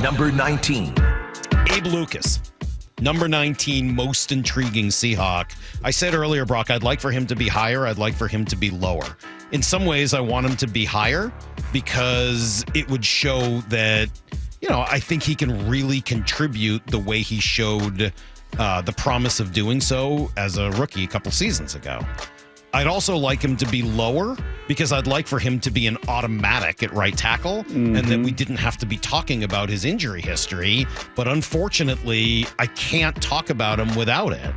Number 19. Abe Lucas. Number 19, most intriguing Seahawk. I said earlier, Brock, I'd like for him to be higher. I'd like for him to be lower. In some ways, I want him to be higher because it would show that, I think he can really contribute the way he showed the promise of doing so as a rookie a couple seasons ago. I'd also like him to be lower because I'd like for him to be an automatic at right tackle and that we didn't have to be talking about his injury history. But unfortunately, I can't talk about him without it.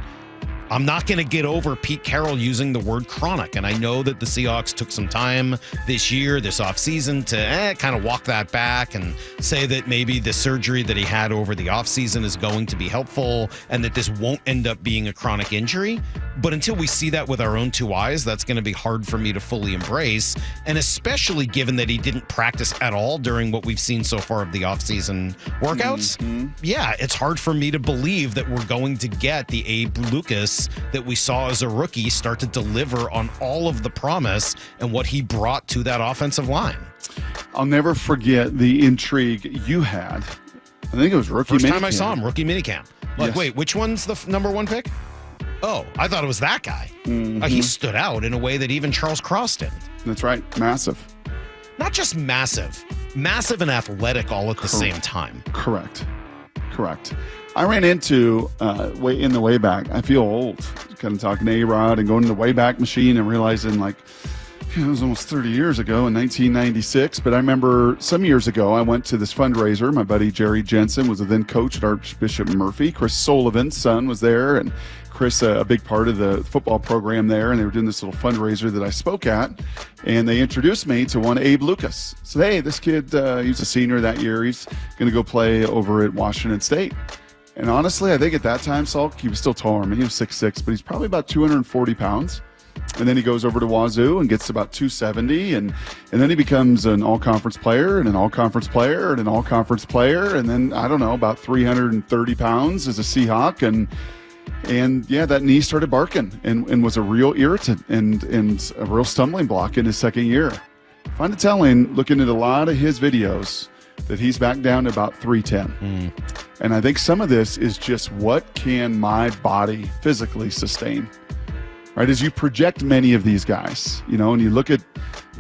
I'm not going to get over Pete Carroll using the word chronic. And I know that the Seahawks took some time this year, this offseason, to kind of walk that back and say that maybe the surgery that he had over the offseason is going to be helpful and that this won't end up being a chronic injury. But until we see that with our own two eyes, that's going to be hard for me to fully embrace. And especially given that he didn't practice at all during what we've seen so far of the offseason workouts. Yeah, it's hard for me to believe that we're going to get the Abe Lucas that we saw as a rookie start to deliver on all of the promise and what he brought to that offensive line. I'll never forget the intrigue you had. I think it was rookie First minicamp. time I saw him, rookie minicamp. Like, wait, which one's the number one pick? Oh, I thought it was that guy. He stood out in a way that even Charles Cross didn't. That's right. Massive. Not just massive and athletic all at the same time. Correct. I ran into, in the Wayback, I feel old, kind of talking to A-Rod and going to the Wayback machine and realizing it was almost 30 years ago in 1996. But I remember some years ago, I went to this fundraiser. My buddy Jerry Jensen was a then coach at Archbishop Murphy. Chris Sullivan's son was there, and Chris, a big part of the football program there. And they were doing this little fundraiser that I spoke at. And they introduced me to one Abe Lucas. So, hey, this kid, he was a senior that year. He's going to go play over at Washington State. And honestly, I think at that time, Salk, he was still taller. I mean, he was 6'6", but he's probably about 240 pounds. And then he goes over to Wazoo and gets to about 270. And then he becomes an all-conference player and an all-conference player and an all-conference player. And then, I don't know, about 330 pounds as a Seahawk. And yeah, that knee started barking and was a real irritant and a real stumbling block in his second year. I find it telling, looking at a lot of his videos, that he's back down to about 310. And I think some of this is just what can my body physically sustain, right? As you project many of these guys, and you look at,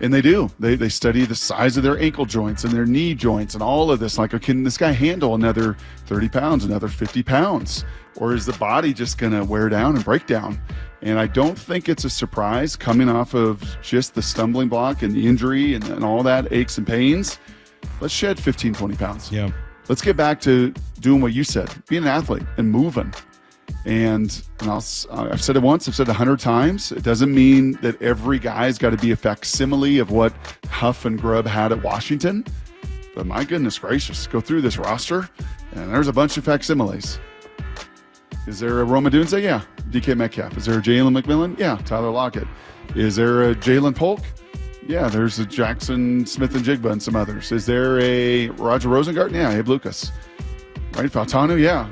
and they study the size of their ankle joints and their knee joints and all of this. Like, can this guy handle another 30 pounds, another 50 pounds? Or is the body just going to wear down and break down? And I don't think it's a surprise coming off of just the stumbling block and the injury and all that aches and pains. Let's shed 15, 20 pounds. Yeah. Let's get back to doing what you said, being an athlete and moving. And I've said it once, I've said it 100 times. It doesn't mean that every guy's got to be a facsimile of what Huff and Grubb had at Washington. But my goodness gracious, go through this roster, and there's a bunch of facsimiles. Is there a Roma Dunze? Yeah. DK Metcalf. Is there a Jalen McMillan? Yeah. Tyler Lockett. Is there a Jalen Polk? Yeah, there's a Jackson Smith and Jigba and some others. Is there a Roger Rosengarten? Yeah, Abe Lucas. Right, Faltanu? Yeah.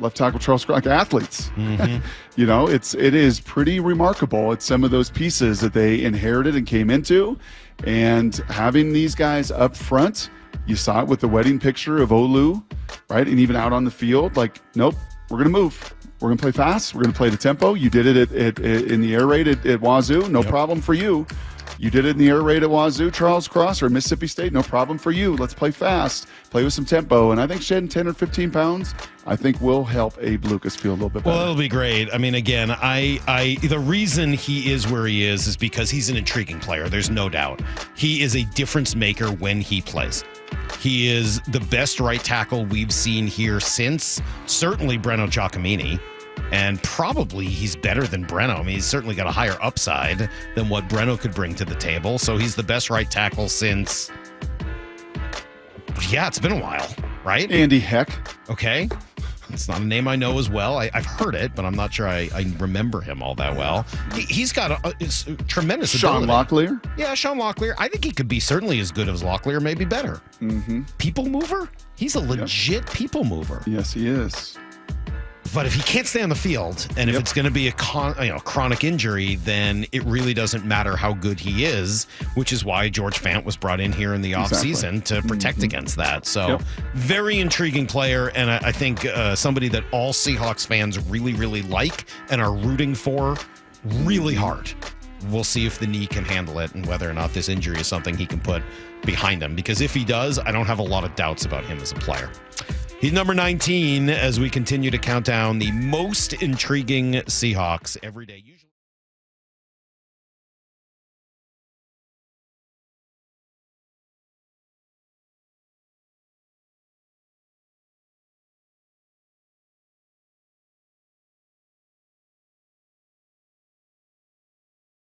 Left tackle Charles Cross, athletes. It is pretty remarkable at some of those pieces that they inherited and came into. And having these guys up front, you saw it with the wedding picture of Olu, right? And even out on the field, nope, we're going to move. We're going to play fast. We're going to play the tempo. You did it in the air raid at Wazoo. No problem for you. You did it in the air raid at Wazoo, Charles Cross, or Mississippi State. No problem for you. Let's play fast. Play with some tempo. And I think shedding 10 or 15 pounds, I think will help Abe Lucas feel a little bit better. Well, it'll be great. I mean, again, the reason he is where he is because he's an intriguing player. There's no doubt. He is a difference maker when he plays. He is the best right tackle we've seen here since certainly Breno Giacomini. And probably he's better than Breno. I mean, he's certainly got a higher upside than what Breno could bring to the table. So he's the best right tackle since, it's been a while, right? Andy Heck. Okay. It's not a name I know as well. I've heard it, but I'm not sure I remember him all that well. He's got a tremendous ability. Sean Locklear? Yeah, Sean Locklear. I think he could be certainly as good as Locklear, maybe better. People mover? He's a legit people mover. Yes, he is. But if he can't stay on the field, and if it's going to be a chronic injury, then it really doesn't matter how good he is, which is why George Fant was brought in here in the offseason to protect against that. So very intriguing player, and I think somebody that all Seahawks fans really, really like and are rooting for really hard. We'll see if the knee can handle it and whether or not this injury is something he can put behind him. Because if he does, I don't have a lot of doubts about him as a player. He's number 19 as we continue to count down the most intriguing Seahawks every day. Usually